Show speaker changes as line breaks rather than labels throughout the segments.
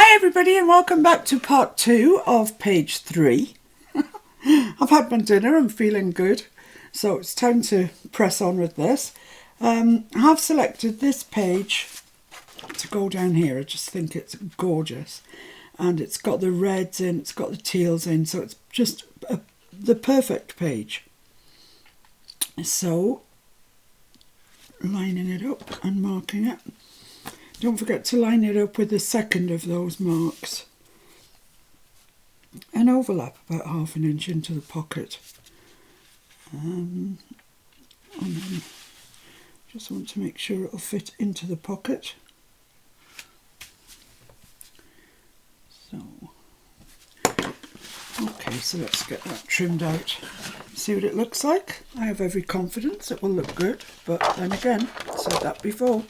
Hi everybody and welcome back to part 2 of page 3. I've had my dinner, I'm feeling good, so it's time to press on with this. I have selected this page to go down here. I just think it's gorgeous, and it's got the reds in, it's got the teals in, so it's just the perfect page. So lining it up and marking it. Don't forget to line it up with the second of those marks and overlap about 1/2 inch into the pocket. And then just want to make sure it'll fit into the pocket. So, okay, so let's get that trimmed out. See what it looks like. I have every confidence it will look good, but then again, I've said that before.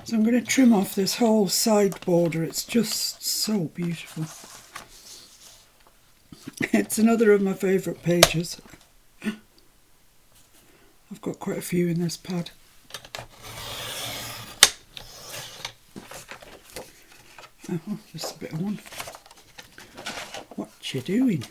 So I'm going to trim off this whole side border. It's just so beautiful. It's another of my favourite pages. I've got quite a few in this pad. Oh, just a bit of one. What you doing?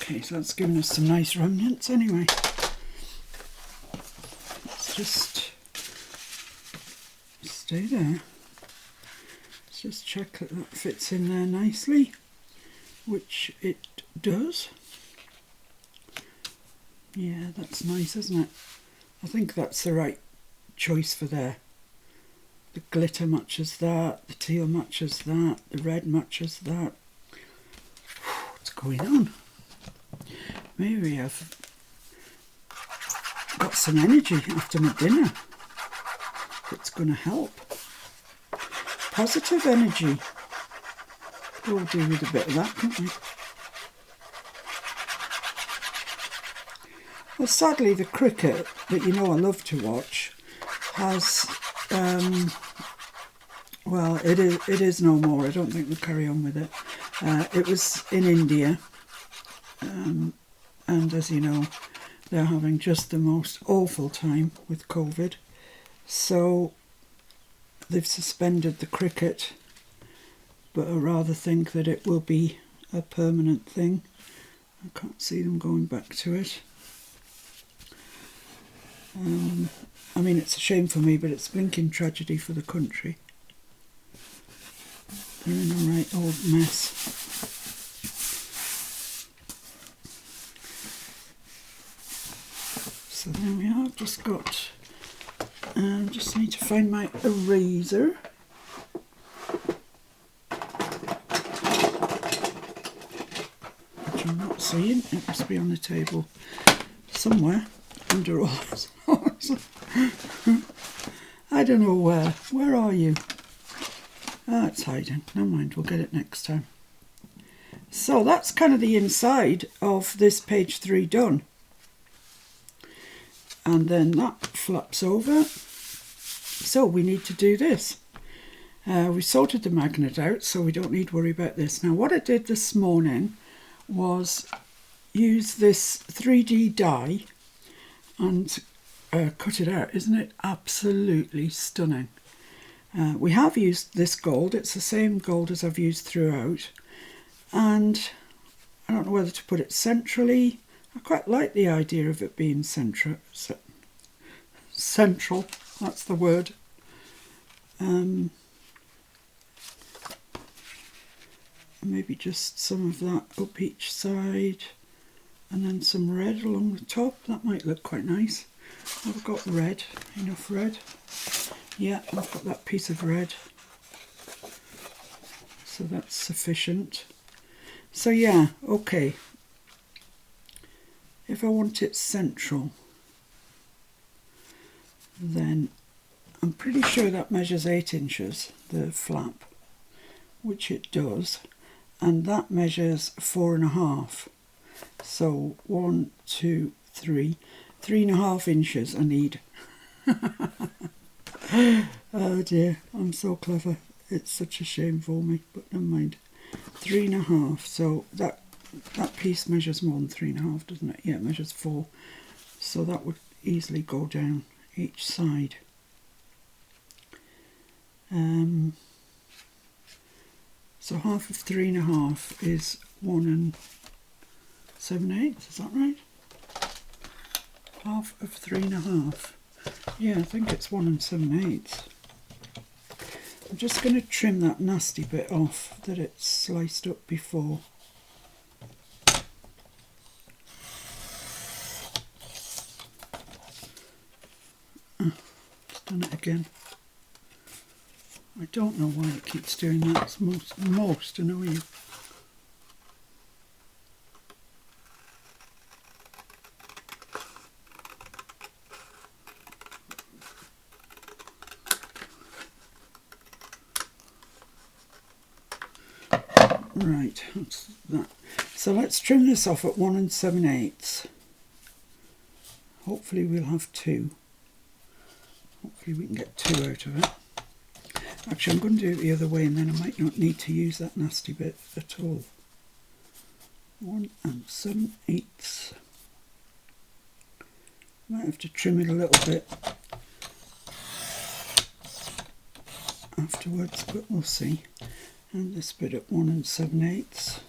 Okay, so that's given us some nice remnants anyway. Let's just stay there. Let's just check that that fits in there nicely, which it does. Yeah, that's nice, isn't it? I think that's the right choice for there. The glitter matches that, the teal matches that, the red matches that. What's going on? Maybe I've got some energy after my dinner. It's going to help. Positive energy. We'll do with a bit of that, can't we? Well, sadly, the cricket that you know I love to watch has, well, it is no more. I don't think we'll carry on with it. It was in India. And as you know, they're having just the most awful time with COVID. So they've suspended the cricket, but I rather think that it will be a permanent thing. I can't see them going back to it. I mean, it's a shame for me, but it's a blinking tragedy for the country. They're in a right old mess. So there we are, just got, just need to find my eraser. Which I'm not seeing, it must be on the table somewhere under all this. I don't know where are you? Ah, it's hiding, never mind, we'll get it next time. So that's kind of the inside of this page 3 done. And then that flaps over. So we need to do this. We sorted the magnet out, so we don't need to worry about this. Now what I did this morning was use this 3D die and cut it out. Isn't it absolutely stunning? We have used this gold. It's the same gold as I've used throughout. And I don't know whether to put it centrally. I quite like the idea of it being central, that's the word. Maybe just some of that up each side, and then some red along the top. That might look quite nice. I've got red, enough red. Yeah, I've got that piece of red. So that's sufficient. So yeah, okay. If I want it central, then I'm pretty sure that measures 8 inches, the flap, which it does, and that measures 4.5. So 1, 2, 3, 3.5 inches I need. Oh dear, I'm so clever. It's such a shame for me, but never mind. 3.5. So that piece measures more than 3.5, doesn't it? Yeah, it measures 4. So that would easily go down each side. So half of 3.5 is 1 7/8. Is that right? Half of 3.5. Yeah, I think it's 1 7/8. I'm just going to trim that nasty bit off that it's sliced up before. It's done it again. I don't know why it keeps doing that. It's most annoying. Right, that's that. So let's trim this off at 1 7/8. Hopefully we'll have 2. Hopefully we can get 2 out of it. Actually, I'm going to do it the other way, and then I might not need to use that nasty bit at all. 1 7/8. Might have to trim it a little bit afterwards, but we'll see. And this bit at 1 7/8.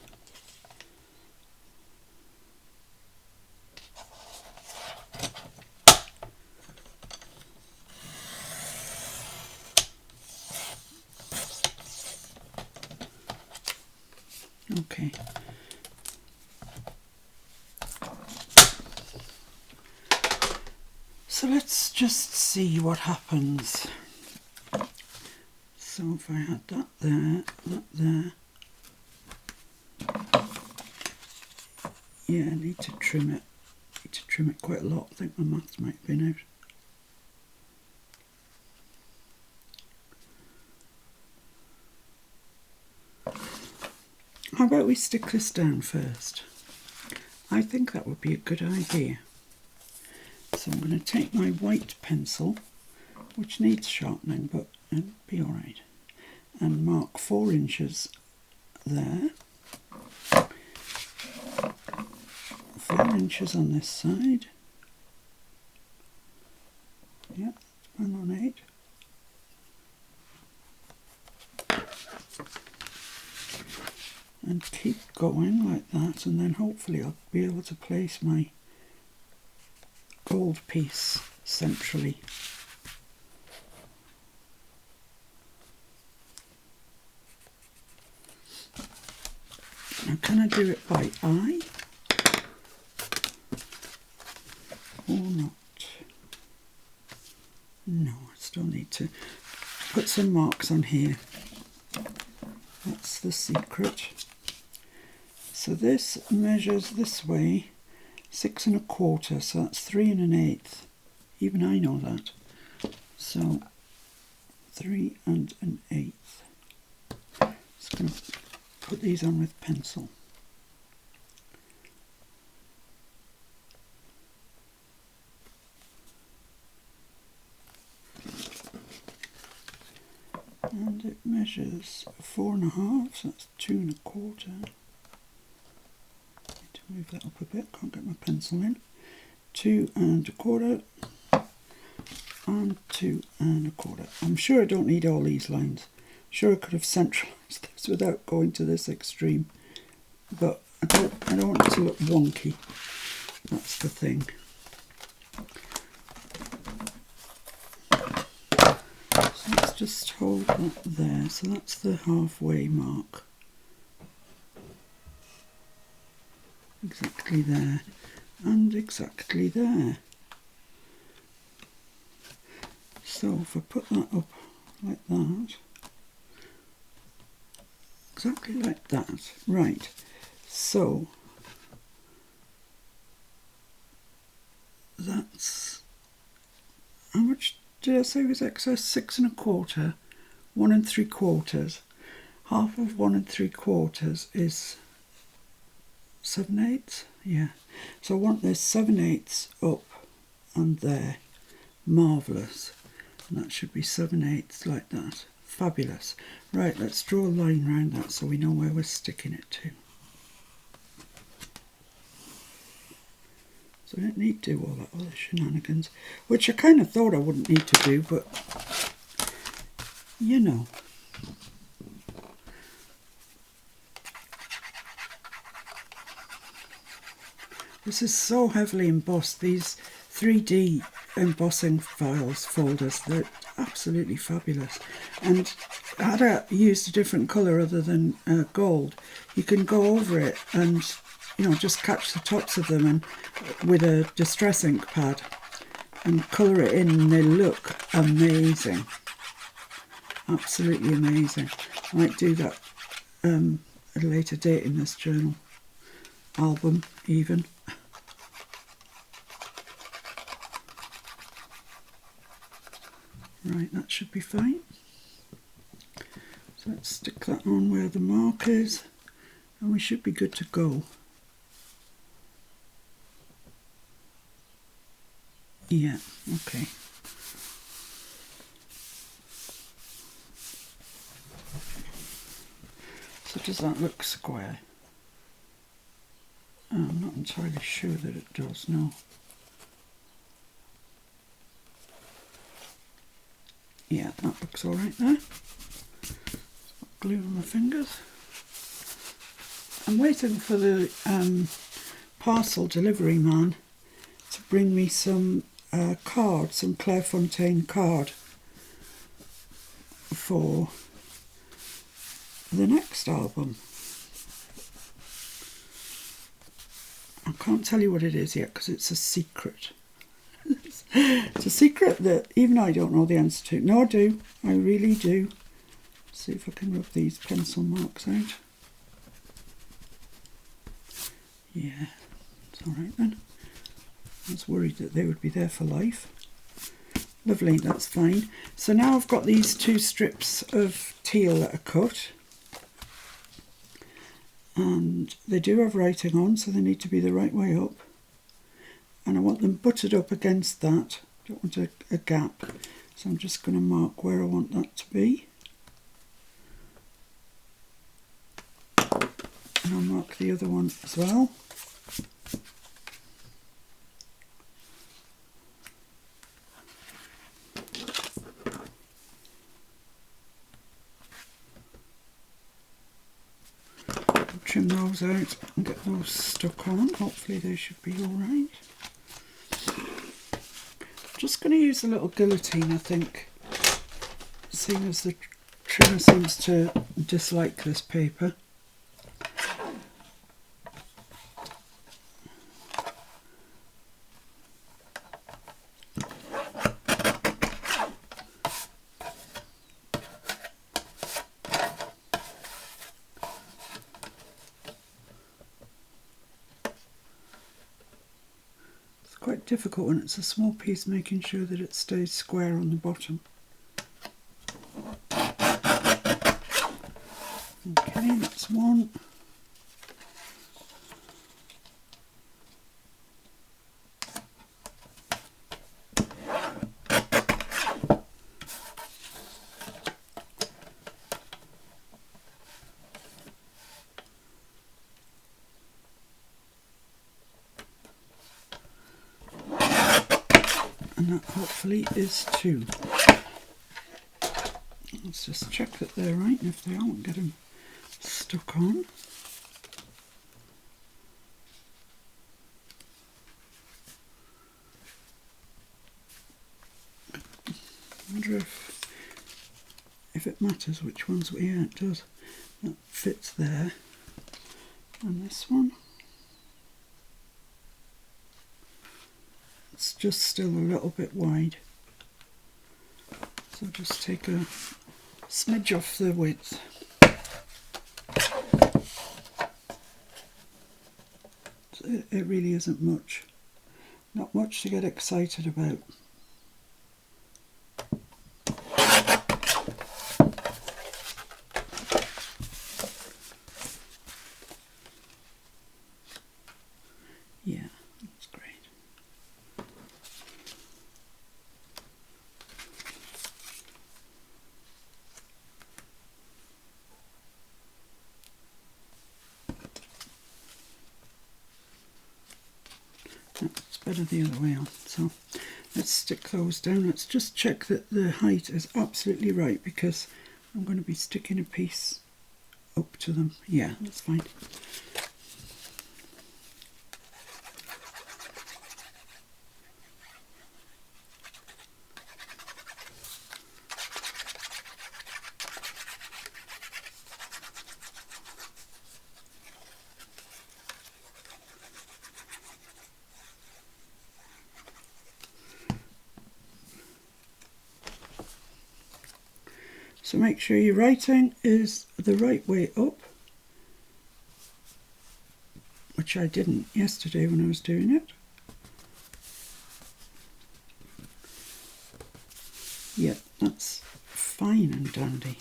Okay. So let's just see what happens. So if I had that there, that there. Yeah, I need to trim it. I need to trim it quite a lot. I think my maths might have been out. How about we stick this down first? I think that would be a good idea. So I'm going to take my white pencil, which needs sharpening, but it'll be alright, and mark 4 inches there, 4 inches on this side. Yep, bang on 8. And keep going like that, and then hopefully I'll be able to place my gold piece centrally. Now, can I do it by eye or not? No, I still need to put some marks on here. That's the secret. So this measures this way 6 1/4, so that's 3 1/8. Even I know that. So 3 1/8. Just going to put these on with pencil. And it measures 4 1/2, so that's 2 1/4. Need to move that up a bit, can't get my pencil in. 2 1/4 and 2 1/4. I'm sure I don't need all these lines. I'm sure I could have centralised this without going to this extreme, but I don't want it to look wonky. That's the thing. So let's just hold that there. So that's the halfway mark. Exactly there. And exactly there. So if I put that up like that, exactly like that, right, so that's, how much did I say was excess? 6 1/4, 1 3/4, half of 1 3/4 is 7/8, yeah, so I want this 7/8 up and there, marvellous, and that should be 7/8 like that, fabulous. Right, let's draw a line around that so we know where we're sticking it to. So I don't need to do all that other shenanigans, which I kind of thought I wouldn't need to do, but you know. This is so heavily embossed, these 3D embossing files, folders, they're absolutely fabulous. And had I used a different colour other than gold, you can go over it and, you know, just catch the tops of them and with a distress ink pad and colour it in, and they look amazing. Absolutely amazing. I might do that at a later date in this journal album even. Right, that should be fine. So let's stick that on where the mark is, and we should be good to go. Yeah, okay. So does that look square? Oh, I'm not entirely sure that it does, no. Yeah, that looks all right there. Glue on my fingers. I'm waiting for the parcel delivery man to bring me some card, some Clairefontaine card for the next album. I can't tell you what it is yet because it's a secret. It's a secret that even I don't know the answer to. No, I do. I really do. Let's see if I can rub these pencil marks out. Yeah, it's all right then. I was worried that they would be there for life. Lovely, that's fine. So now I've got these 2 strips of teal that are cut. And they do have writing on, so they need to be the right way up. And I want them buttered up against that. I don't want a gap. So I'm just going to mark where I want that to be. And I'll mark the other one as well. Trim those out and get those stuck on. Hopefully they should be all right. Just going to use a little guillotine, I think, seeing as the trimmer seems to dislike this paper. Quite difficult when it's a small piece, making sure that it stays square on the bottom. Okay, that's one. And that hopefully is 2. Let's just check that they're right, and if they aren't, get them stuck on. I wonder if it matters which ones. Yeah, it does. That fits there. And this one, it's just still a little bit wide, so just take a smidge off the width. So it really isn't much, not much to get excited about. Yeah, that's great. better the other way on. So let's stick those down. Let's just check that the height is absolutely right, because I'm going to be sticking a piece up to them. Yeah, that's fine. So make sure your writing is the right way up, which I didn't yesterday when I was doing it. Yep, that's fine and dandy.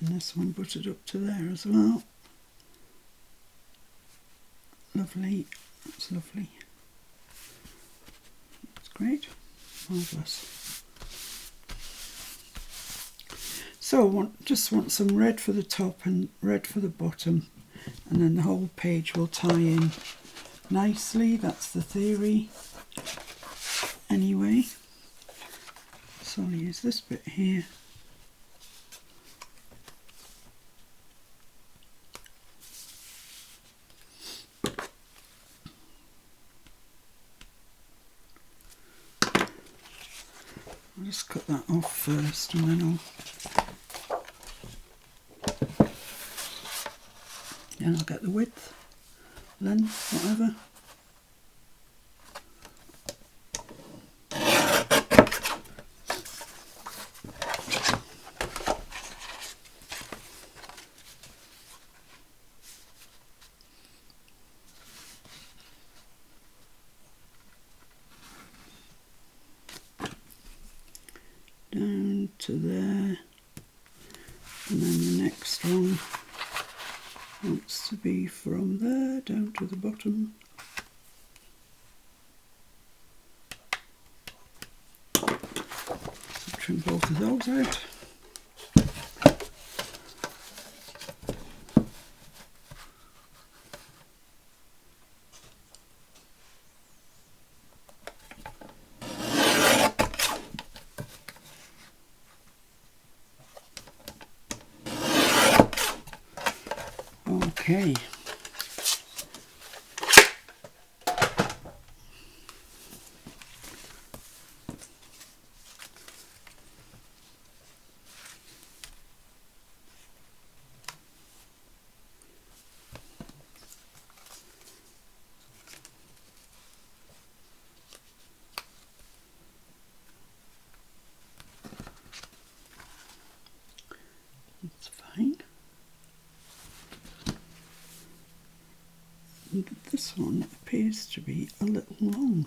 And this one buttered up to there as well. Lovely, that's lovely. That's great, marvellous. So just want some red for the top and red for the bottom, and then the whole page will tie in nicely. That's the theory anyway. So I'll use this bit here. I'll just cut that off first, and then I'll get the width, length, whatever. Down to there, and then the next one wants to be from there down to the bottom. So trim both of those out. Okay. That's fine. And this one appears to be a little long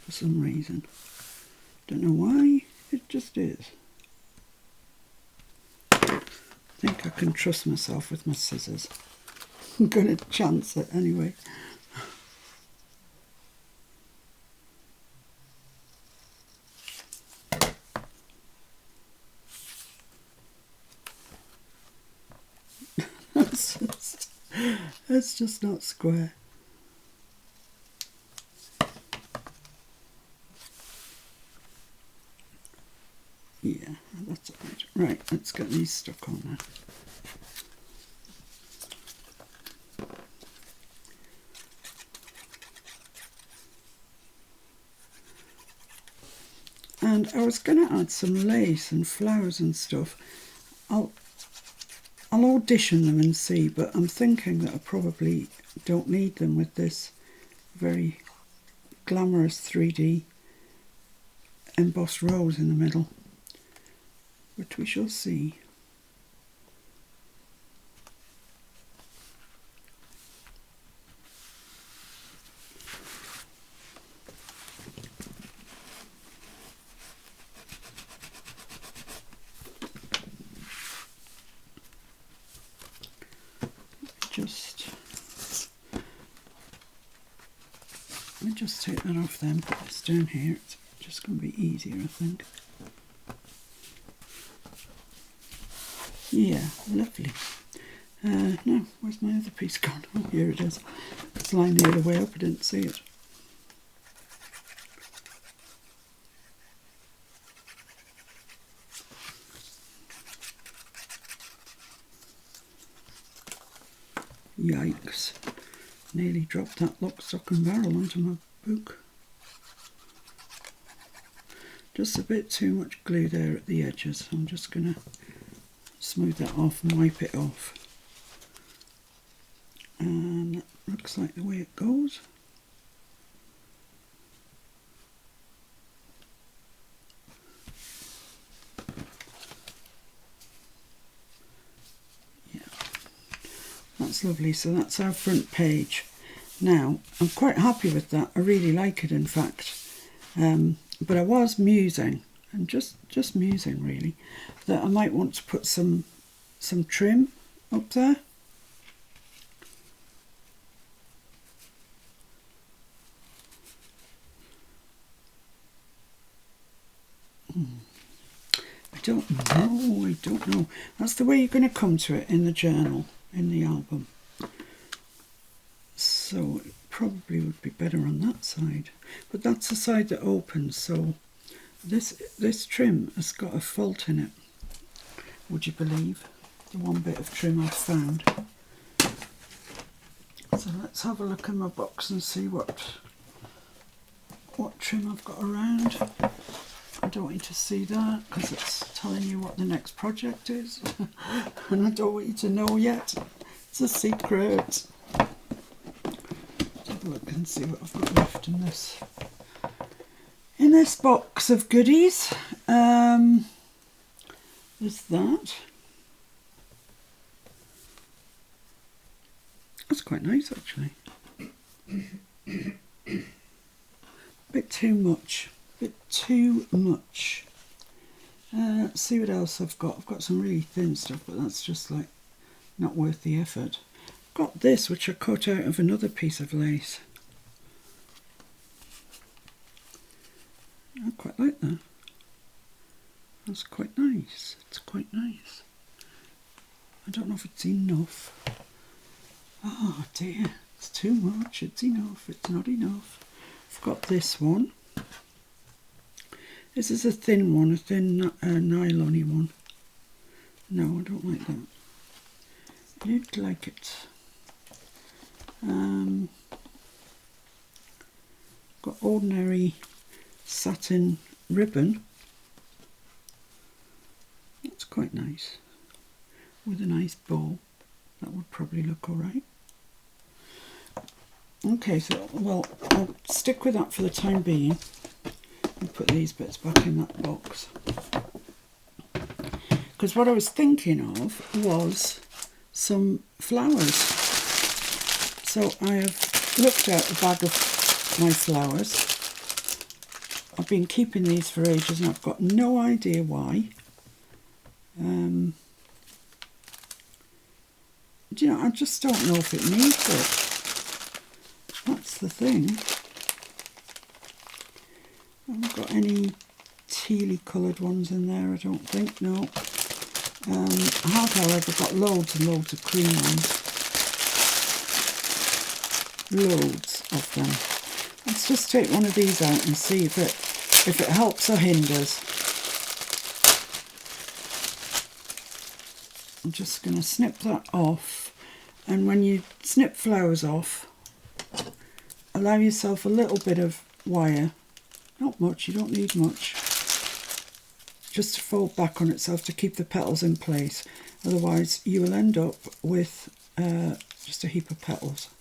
for some reason. Don't know why, it just is. I think I can trust myself with my scissors. I'm going to chance it anyway. It's just not square. Yeah, that's all right. Right, let's get these stuck on now. And I was going to add some lace and flowers and stuff. I'll audition them and see, but I'm thinking that I probably don't need them with this very glamorous 3D embossed rose in the middle. But we shall see. just take that off then, put this down here. It's just going to be easier, I think. Yeah, lovely. No, where's my other piece gone? Oh, here it is. It's lying the other way up, I didn't see it. Yikes. Nearly dropped that lock, stock and barrel onto my book. Just a bit too much glue there at the edges. I'm just going to smooth that off and wipe it off. And that looks like the way it goes. Yeah, that's lovely. So that's our front page. Now, I'm quite happy with that. I really like it, in fact. But I was musing, and just musing really, that I might want to put some trim up there. I don't know. That's the way you're going to come to it in the journal, in the album. So it probably would be better on that side. But that's the side that opens, so this trim has got a fault in it. Would you believe? The one bit of trim I've found. So let's have a look in my box and see what trim I've got around. I don't want you to see that because it's telling you what the next project is. And I don't want you to know yet. It's a secret. Let's have a look and see what I've got left in this box of goodies. There's that. That's quite nice actually. Bit too much. Let's see what else I've got. I've got some really thin stuff, but that's just like not worth the effort. I've got this, which I cut out of another piece of lace. I quite like that. That's quite nice. It's quite nice. I don't know if it's enough. Oh dear, it's too much. It's enough. It's not enough. I've got this one. This is a thin one, a thin nylon-y one. No, I don't like that. I don't like it. Got ordinary satin ribbon. That's quite nice. With a nice bow. That would probably look alright. Okay, so, well, I'll stick with that for the time being. And put these bits back in that box. Because what I was thinking of was some flowers. So I have looked out a bag of my flowers. I've been keeping these for ages and I've got no idea why. Do you know, I just don't know if it needs it. That's the thing. I haven't got any tealy coloured ones in there, I don't think, no. I have, however, got loads and loads of cream ones. Loads of them. Let's just take one of these out and see if it helps or hinders. I'm just going to snip that off, and when you snip flowers off, allow yourself a little bit of wire. Not much, you don't need much. Just to fold back on itself to keep the petals in place. Otherwise you will end up with just a heap of petals.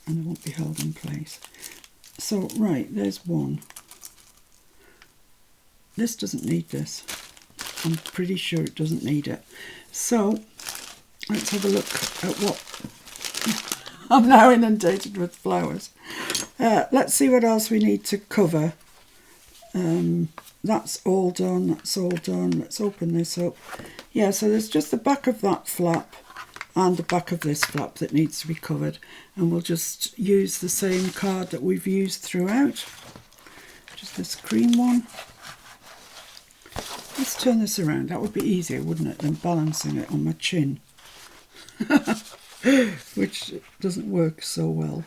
And they won't be held in place. So, right, there's one. This doesn't need this. I'm pretty sure it doesn't need it. So, let's have a look at what... I'm now inundated with flowers. Let's see what else we need to cover. That's all done, that's all done. Let's open this up. Yeah, so there's just the back of that flap and the back of this flap that needs to be covered, and we'll just use the same card that we've used throughout, just this cream one. Let's turn this around. That would be easier, wouldn't it, than balancing it on my chin, which doesn't work so well.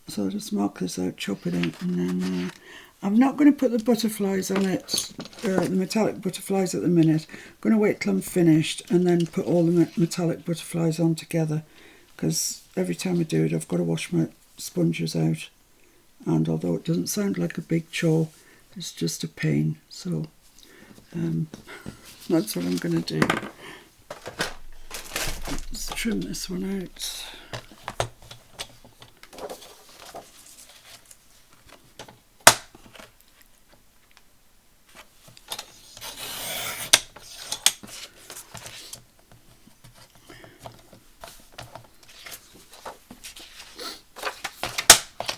So I'll just mark this out, chop it out, and then I'm not going to put the butterflies on it, the metallic butterflies at the minute. I'm going to wait till I'm finished and then put all the metallic butterflies on together, because every time I do it I've got to wash my sponges out, and although it doesn't sound like a big chore, it's just a pain. So that's what I'm going to do. Let's trim this one out.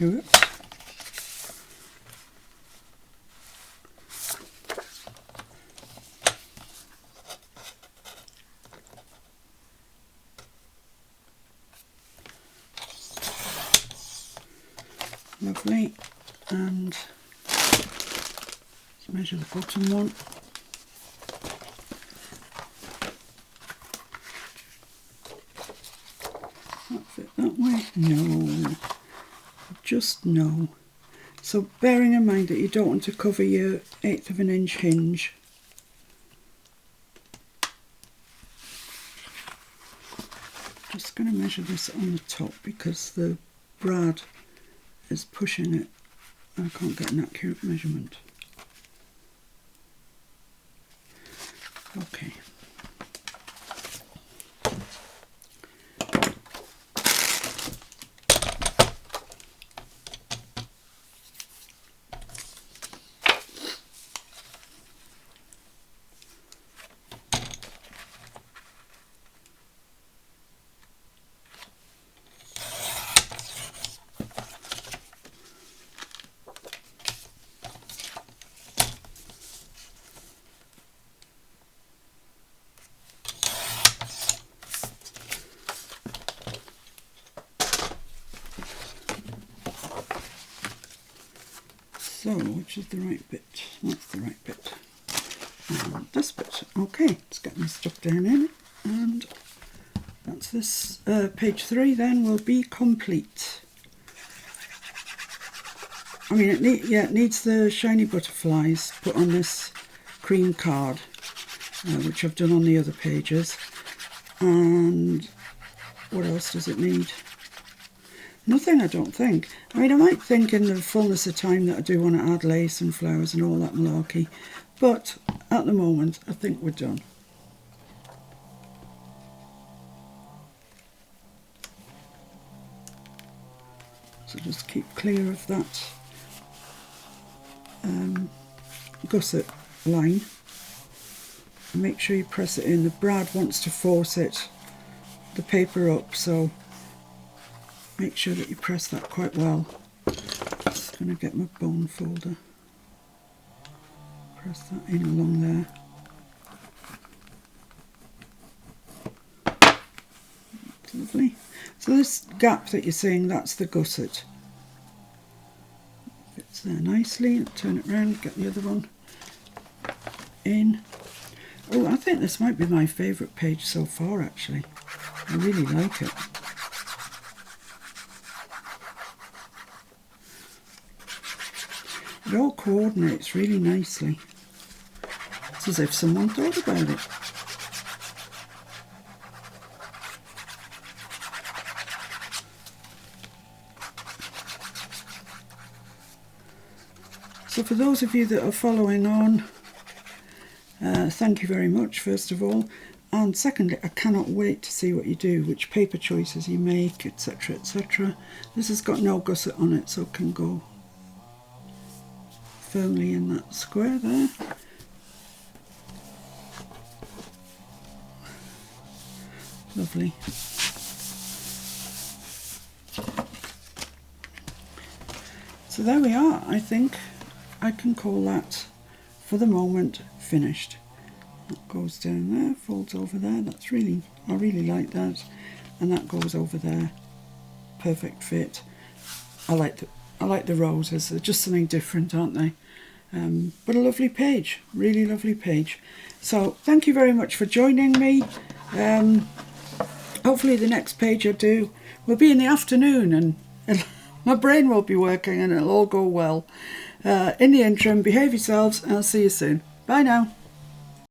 Oops. Lovely, and let's measure the bottom one. That fit that way? No. Just no. So bearing in mind that you don't want to cover your 1/8 of an inch hinge, just going to measure this on the top because the brad is pushing it. I can't get an accurate measurement. Okay. So, which is the right bit? That's the right bit. And this bit. Okay, let's get this stuck down in. And that's this. Page 3 then will be complete. I mean, it needs the shiny butterflies put on this cream card, which I've done on the other pages. And what else does it need? Nothing, I don't think. I mean, I might think in the fullness of time that I do want to add lace and flowers and all that malarkey, but at the moment I think we're done. So just keep clear of that gusset line and make sure you press it in. The brad wants to force the paper up, so make sure that you press that quite well. Just going to get my bone folder. Press that in along there. That's lovely. So this gap that you're seeing, that's the gusset. Fits there nicely. Turn it around, get the other one in. Oh, I think this might be my favourite page so far, actually. I really like it. It all coordinates really nicely. It's as if someone thought about it. So for those of you that are following on, thank you very much, first of all. And secondly, I cannot wait to see what you do, which paper choices you make, etc, etc. This has got no gusset on it, so it can go firmly in that square there. Lovely. So there we are. I think I can call that, for the moment, finished. That goes down there, folds over there. That's really, I really like that. And that goes over there. Perfect fit. I like the roses. They're just something different, aren't they? But a lovely page, really lovely page. So thank you very much for joining me. Hopefully the next page I do will be in the afternoon, and my brain will be working and it'll all go well. In the interim, behave yourselves and I'll see you soon. Bye now.